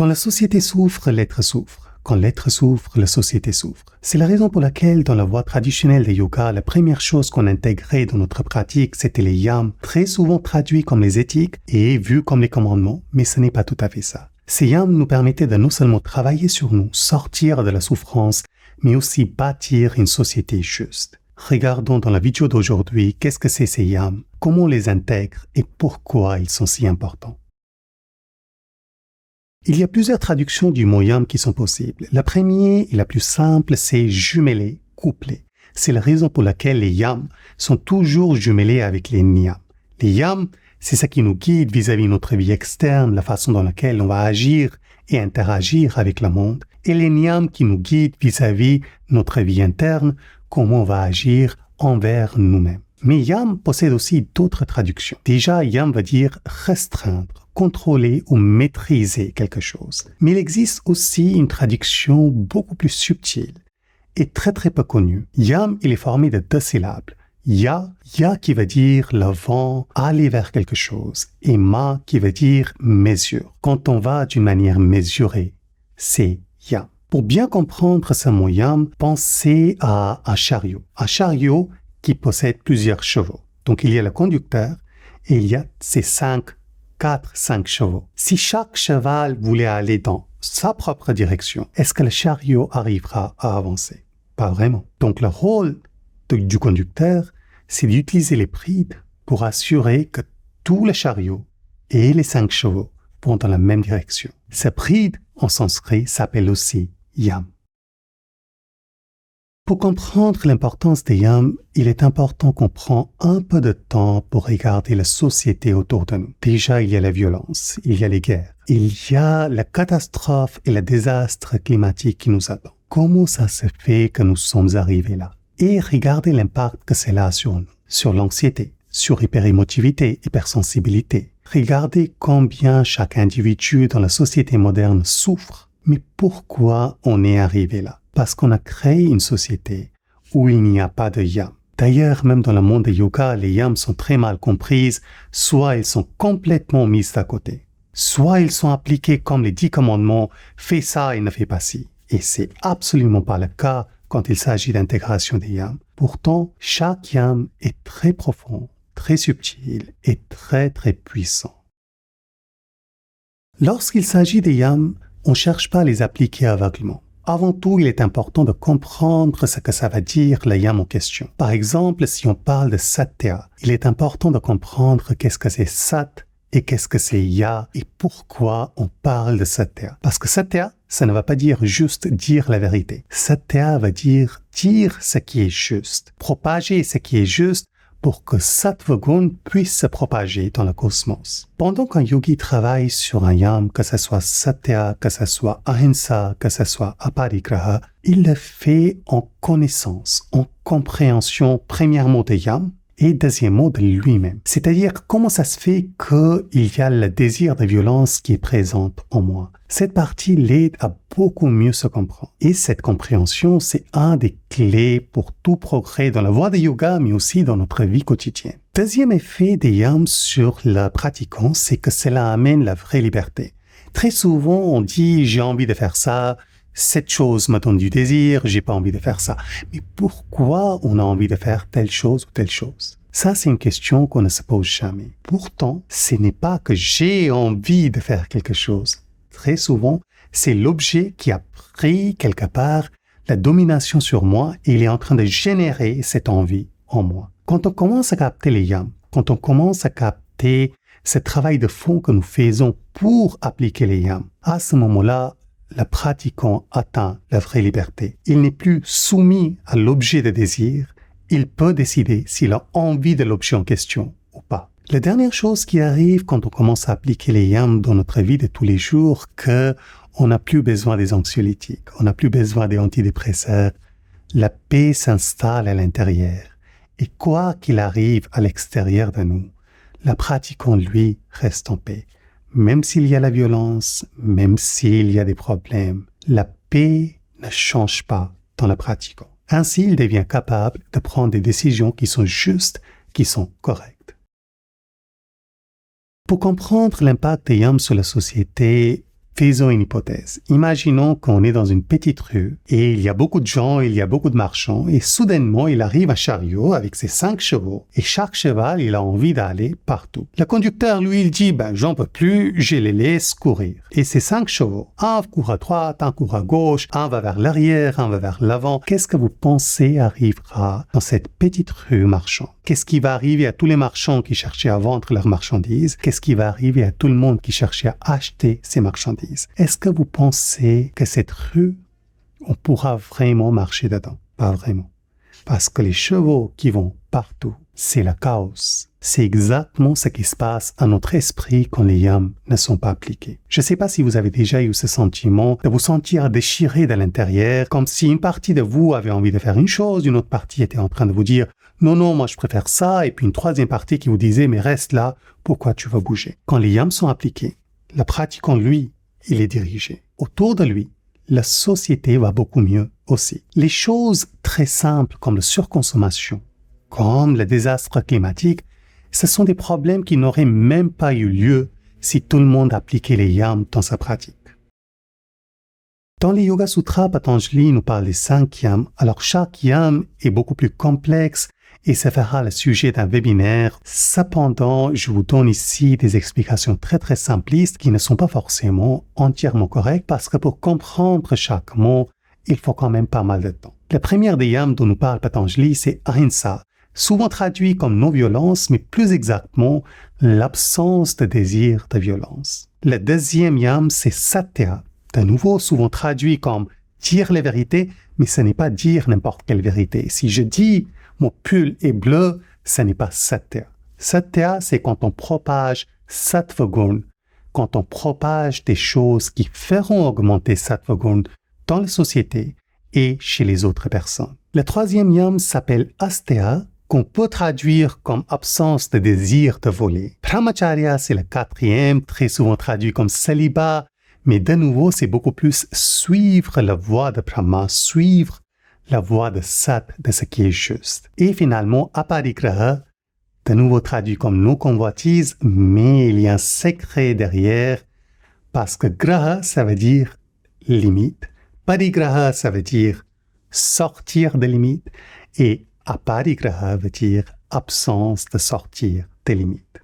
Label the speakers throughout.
Speaker 1: Quand la société souffre, l'être souffre. Quand l'être souffre, la société souffre. C'est la raison pour laquelle, dans la voie traditionnelle de yoga, la première chose qu'on intégrait dans notre pratique, c'était les yams, très souvent traduits comme les éthiques et vus comme les commandements, mais ce n'est pas tout à fait ça. Ces yams nous permettaient de non seulement travailler sur nous, sortir de la souffrance, mais aussi bâtir une société juste. Regardons dans la vidéo d'aujourd'hui qu'est-ce que c'est ces yams, comment on les intègre et pourquoi ils sont si importants. Il y a plusieurs traductions du mot yam qui sont possibles. La première et la plus simple, c'est jumeler, coupler. C'est la raison pour laquelle les yams sont toujours jumelés avec les niyams. Les yams, c'est ce qui nous guide vis-à-vis notre vie externe, la façon dans laquelle on va agir et interagir avec le monde, et les niyams qui nous guident vis-à-vis notre vie interne, comment on va agir envers nous-mêmes. Mais yam possède aussi d'autres traductions. Déjà, yam veut dire restreindre, contrôler ou maîtriser quelque chose. Mais il existe aussi une traduction beaucoup plus subtile et très peu connue. Yam, il est formé de 2 syllabes. Ya qui veut dire le vent, aller vers quelque chose, et ma qui veut dire mesure. Quand on va d'une manière mesurée, c'est yam. Pour bien comprendre ce mot yam, pensez à un chariot. Un chariot qui possède plusieurs chevaux. Donc, il y a le conducteur et il y a ces 5 chevaux. Si chaque cheval voulait aller dans sa propre direction, est-ce que le chariot arrivera à avancer? Pas vraiment. Donc, le rôle du conducteur, c'est d'utiliser les brides pour assurer que tout le chariot et les 5 chevaux vont dans la même direction. Ces brides, en sanskrit, s'appellent aussi yam. Pour comprendre l'importance des yams, il est important qu'on prenne un peu de temps pour regarder la société autour de nous. Déjà, il y a la violence, il y a les guerres, il y a la catastrophe et le désastre climatique qui nous attend. Comment ça se fait que nous sommes arrivés là? Et regardez l'impact que cela a sur nous, sur l'anxiété, sur hyperémotivité, hypersensibilité. Regardez combien chaque individu dans la société moderne souffre. Mais pourquoi on est arrivé là? Parce qu'on a créé une société où il n'y a pas de yam. D'ailleurs, même dans le monde du yoga, les yams sont très mal comprises, soit ils sont complètement mises à côté, soit ils sont appliqués comme les 10 commandements, fais ça et ne fais pas ci. Et c'est absolument pas le cas quand il s'agit d'intégration des yams. Pourtant, chaque yam est très profond, très subtil et très puissant. Lorsqu'il s'agit des yams, on ne cherche pas à les appliquer aveuglément. Avant tout, il est important de comprendre ce que ça veut dire le yam en question. Par exemple, si on parle de satya, il est important de comprendre qu'est-ce que c'est sat et qu'est-ce que c'est ya et pourquoi on parle de satya. Parce que satya, ça ne va pas dire juste dire la vérité. Satya veut dire ce qui est juste, propager ce qui est juste pour que Sattva Gun puisse se propager dans le cosmos. Pendant qu'un yogi travaille sur un yam, que ce soit Satya, que ce soit Ahimsa, que ce soit Aparigraha, il le fait en connaissance, en compréhension premièrement des yam et deuxièmement de lui-même. C'est-à-dire comment ça se fait qu'il y a le désir de violence qui est présent en moi. Cette partie l'aide à beaucoup mieux se comprendre. Et cette compréhension, c'est un des clés pour tout progrès dans la voie de yoga, mais aussi dans notre vie quotidienne. Deuxième effet des yams sur le pratiquant, c'est que cela amène la vraie liberté. Très souvent, on dit « j'ai envie de faire ça », cette chose me donne du désir, j'ai pas envie de faire ça. Mais pourquoi on a envie de faire telle chose ou telle chose? Ça, c'est une question qu'on ne se pose jamais. Pourtant, ce n'est pas que j'ai envie de faire quelque chose. Très souvent, c'est l'objet qui a pris quelque part la domination sur moi et il est en train de générer cette envie en moi. Quand on commence à capter les yams, quand on commence à capter ce travail de fond que nous faisons pour appliquer les yams, à ce moment-là, le pratiquant atteint la vraie liberté. Il n'est plus soumis à l'objet de désir. Il peut décider s'il a envie de l'objet en question ou pas. La dernière chose qui arrive quand on commence à appliquer les yams dans notre vie de tous les jours, que on n'a plus besoin des anxiolytiques, on n'a plus besoin des antidépresseurs. La paix s'installe à l'intérieur. Et quoi qu'il arrive à l'extérieur de nous, le pratiquant, lui, reste en paix. Même s'il y a la violence, même s'il y a des problèmes, la paix ne change pas dans le pratiquant. Ainsi, il devient capable de prendre des décisions qui sont justes, qui sont correctes. Pour comprendre l'impact des yams sur la société, Faisons une hypothèse. Imaginons qu'on est dans une petite rue et il y a beaucoup de gens, il y a beaucoup de marchands et soudainement il arrive un chariot avec ses 5 chevaux et chaque cheval il a envie d'aller partout. Le conducteur lui il dit j'en peux plus, je les laisse courir. Et ces 5 chevaux, un court à droite, un court à gauche, un va vers l'arrière, un va vers l'avant. Qu'est-ce que vous pensez arrivera dans cette petite rue marchande? Qu'est-ce qui va arriver à tous les marchands qui cherchaient à vendre leurs marchandises? Qu'est-ce qui va arriver à tout le monde qui cherchait à acheter ces marchandises? Est-ce que vous pensez que cette rue, on pourra vraiment marcher dedans? Pas vraiment. Parce que les chevaux qui vont partout, c'est le chaos. C'est exactement ce qui se passe à notre esprit quand les yams ne sont pas appliqués. Je ne sais pas si vous avez déjà eu ce sentiment de vous sentir déchiré de l'intérieur, comme si une partie de vous avait envie de faire une chose, une autre partie était en train de vous dire « Non, non, moi je préfère ça », et puis une troisième partie qui vous disait « Mais reste là, pourquoi tu vas bouger ?» Quand les yams sont appliqués, le pratiquant, lui, il est dirigé. Autour de lui, la société va beaucoup mieux aussi. Les choses très simples comme la surconsommation, comme le désastre climatique, ce sont des problèmes qui n'auraient même pas eu lieu si tout le monde appliquait les yams dans sa pratique. Dans les Yoga Sutras, Patanjali nous parle des 5 yams. Alors chaque yam est beaucoup plus complexe et ça fera le sujet d'un webinaire. Cependant, je vous donne ici des explications très très simplistes qui ne sont pas forcément entièrement correctes parce que pour comprendre chaque mot, il faut quand même pas mal de temps. La première des yams dont nous parle Patanjali, c'est Ahimsa, souvent traduit comme non-violence, mais plus exactement l'absence de désir de violence. Le deuxième yam, c'est Satya, de nouveau souvent traduit comme dire la vérité, mais ce n'est pas dire n'importe quelle vérité. Si je dis mon pull est bleu, ce n'est pas Satya. Satya, c'est quand on propage Sattva-gun, quand on propage des choses qui feront augmenter Sattva-gun dans la société et chez les autres personnes. Le troisième yam s'appelle Asteya, qu'on peut traduire comme absence de désir de voler. Brahmacharya, c'est le quatrième, très souvent traduit comme célibat, mais de nouveau, c'est beaucoup plus suivre la voie de Brahma, suivre la voie de Sat, de ce qui est juste. Et finalement, Aparigraha, de nouveau traduit comme nos convoitises, mais il y a un secret derrière, parce que Graha, ça veut dire limite, Parigraha, ça veut dire sortir des limites, et Aparigraha veut dire absence de sortir des limites.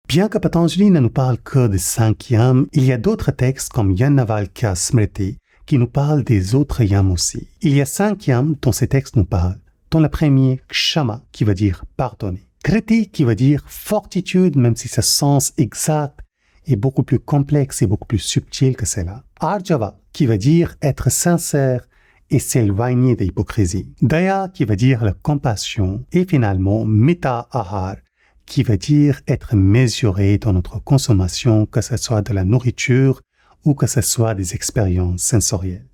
Speaker 1: Bien que Patanjali ne nous parle que des 5 yams, il y a d'autres textes comme Yajnavalkya Smriti qui nous parlent des autres yams aussi. Il y a 5 yams dont ces textes nous parlent, dont le premier, Kshama, qui veut dire pardonner. Kriti, qui veut dire fortitude, même si ce sens exact est beaucoup plus complexe et beaucoup plus subtil que cela. Arjava, qui veut dire être sincère et s'éloigner de l'hypocrisie. Daya, qui veut dire la compassion. Et finalement, Mita Ahar, qui veut dire être mesuré dans notre consommation, que ce soit de la nourriture ou que ce soit des expériences sensorielles.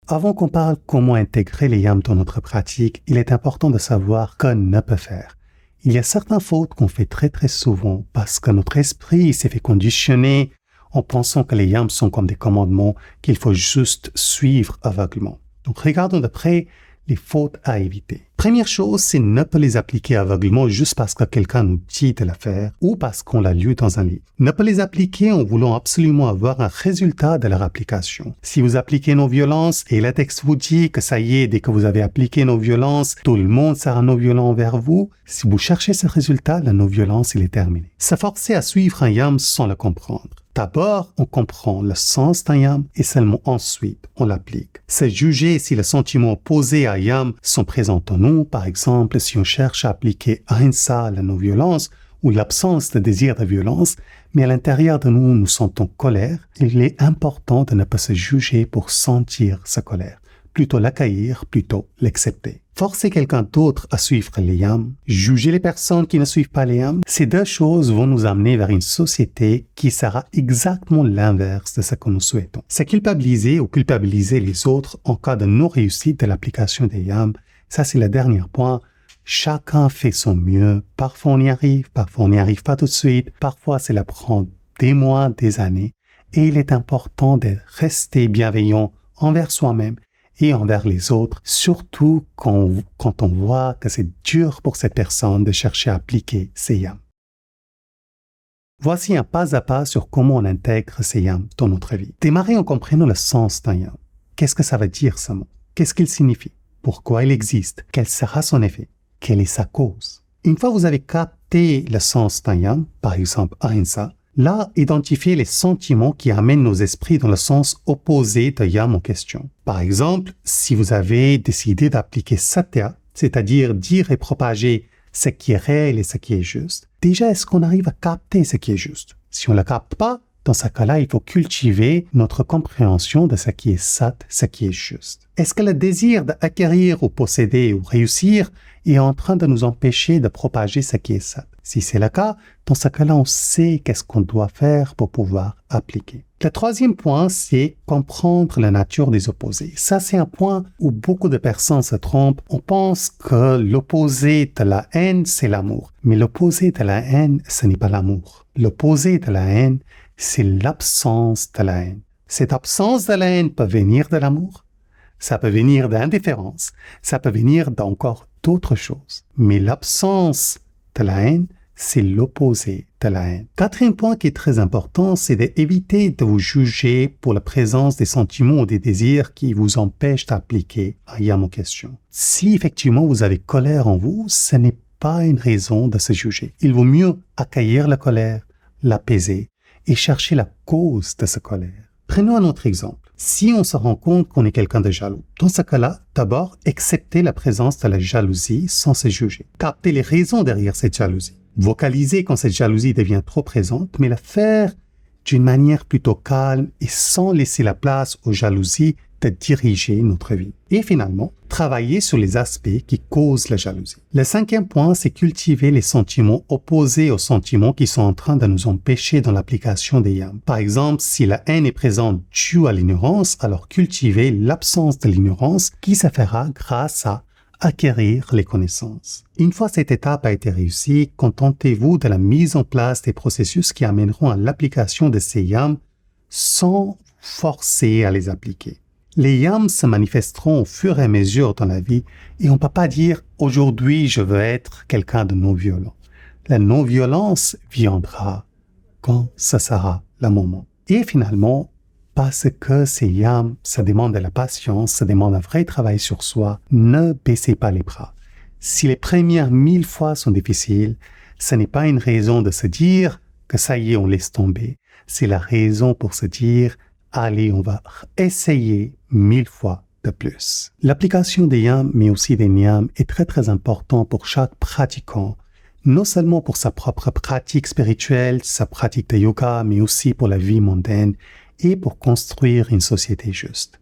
Speaker 1: Avant qu'on parle comment intégrer les yams dans notre pratique, il est important de savoir qu'on ne peut faire. Il y a certaines fautes qu'on fait très très souvent parce que notre esprit s'est fait conditionner en pensant que les yams sont comme des commandements qu'il faut juste suivre aveuglement. Donc regardons de près les fautes à éviter. Première chose, c'est ne pas les appliquer aveuglement juste parce que quelqu'un nous dit de le faire ou parce qu'on l'a lu dans un livre. Ne pas les appliquer en voulant absolument avoir un résultat de leur application. Si vous appliquez non-violence et le texte vous dit que ça y est, dès que vous avez appliqué non-violence, tout le monde sera non-violent envers vous, si vous cherchez ce résultat, la non-violence, il est terminé. Se forcer à suivre un yam sans le comprendre. D'abord, on comprend le sens d'un yam et seulement ensuite, on l'applique. C'est juger si les sentiments opposés à yam sont présents en nous. Par exemple, si on cherche à appliquer ahimsa, la non-violence, ou l'absence de désir de violence, mais à l'intérieur de nous, nous sentons colère, il est important de ne pas se juger pour sentir sa colère. Plutôt l'accueillir, plutôt l'accepter. Forcer quelqu'un d'autre à suivre les yams, juger les personnes qui ne suivent pas les yams, ces deux choses vont nous amener vers une société qui sera exactement l'inverse de ce que nous souhaitons. C'est culpabiliser ou culpabiliser les autres en cas de non-réussite de l'application des yams. Ça, c'est le dernier point. Chacun fait son mieux. Parfois, on y arrive, parfois, on n'y arrive pas tout de suite. Parfois, cela prend des mois, des années. Et il est important de rester bienveillant envers soi-même et envers les autres, surtout quand on voit que c'est dur pour cette personne de chercher à appliquer ces yams. Voici un pas à pas sur comment on intègre ces yams dans notre vie. Démarrez en comprenant le sens d'un yam. Qu'est-ce que ça veut dire ce mot? Qu'est-ce qu'il signifie? Pourquoi il existe? Quel sera son effet? Quelle est sa cause? Une fois que vous avez capté le sens d'un yam, par exemple ahimsa, là, identifiez les sentiments qui amènent nos esprits dans le sens opposé de yam en question. Par exemple, si vous avez décidé d'appliquer satya, c'est-à-dire dire et propager ce qui est réel et ce qui est juste, déjà est-ce qu'on arrive à capter ce qui est juste? Si on ne le capte pas, dans ce cas-là, il faut cultiver notre compréhension de ce qui est sat, ce qui est juste. Est-ce que le désir d'acquérir ou posséder ou réussir est en train de nous empêcher de propager ce qui est sat? Si c'est le cas, dans ce cas-là, on sait qu'est-ce qu'on doit faire pour pouvoir appliquer. Le troisième point, c'est comprendre la nature des opposés. Ça, c'est un point où beaucoup de personnes se trompent. On pense que l'opposé de la haine, c'est l'amour. Mais l'opposé de la haine, ce n'est pas l'amour. L'opposé de la haine, c'est l'absence de la haine. Cette absence de la haine peut venir de l'amour, ça peut venir d'indifférence, ça peut venir d'encore d'autres choses. Mais l'absence de la haine, c'est l'opposé de la haine. Quatrième point qui est très important, c'est d'éviter de vous juger pour la présence des sentiments ou des désirs qui vous empêchent d'appliquer un yam en question. Si effectivement vous avez colère en vous, ce n'est pas une raison de se juger. Il vaut mieux accueillir la colère, l'apaiser et chercher la cause de cette colère. Prenons un autre exemple. Si on se rend compte qu'on est quelqu'un de jaloux, dans ce cas-là, d'abord, acceptez la présence de la jalousie sans se juger. Captez les raisons derrière cette jalousie. Vocalisez quand cette jalousie devient trop présente, mais la faire d'une manière plutôt calme et sans laisser la place aux jalousies de diriger notre vie. Et finalement, travailler sur les aspects qui causent la jalousie. Le cinquième point, c'est cultiver les sentiments opposés aux sentiments qui sont en train de nous empêcher dans l'application des yams. Par exemple, si la haine est présente due à l'ignorance, alors cultivez l'absence de l'ignorance qui se fera grâce à acquérir les connaissances. Une fois cette étape a été réussie, contentez-vous de la mise en place des processus qui amèneront à l'application de ces yams sans forcer à les appliquer. Les yams se manifesteront au fur et à mesure dans la vie et on ne peut pas dire « aujourd'hui je veux être quelqu'un de non-violent ». La non-violence viendra quand ce sera le moment. Et finalement, parce que ces yams, ça demande de la patience, ça demande un vrai travail sur soi, ne baissez pas les bras. Si les premières 1000 fois sont difficiles, ce n'est pas une raison de se dire que ça y est, on laisse tomber. C'est la raison pour se dire allez, on va essayer 1000 fois de plus. L'application des yams, mais aussi des niyams, est très très important pour chaque pratiquant, non seulement pour sa propre pratique spirituelle, sa pratique de yoga, mais aussi pour la vie mondaine et pour construire une société juste.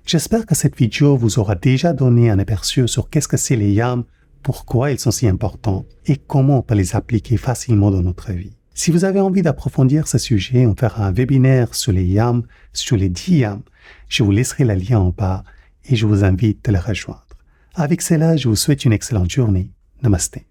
Speaker 1: J'espère que cette vidéo vous aura déjà donné un aperçu sur qu'est-ce que c'est les yams, pourquoi ils sont si importants et comment on peut les appliquer facilement dans notre vie. Si vous avez envie d'approfondir ce sujet, on fera un webinaire sur les yams, sur les 10 yams. Je vous laisserai le lien en bas et je vous invite à le rejoindre. Avec cela, je vous souhaite une excellente journée. Namasté.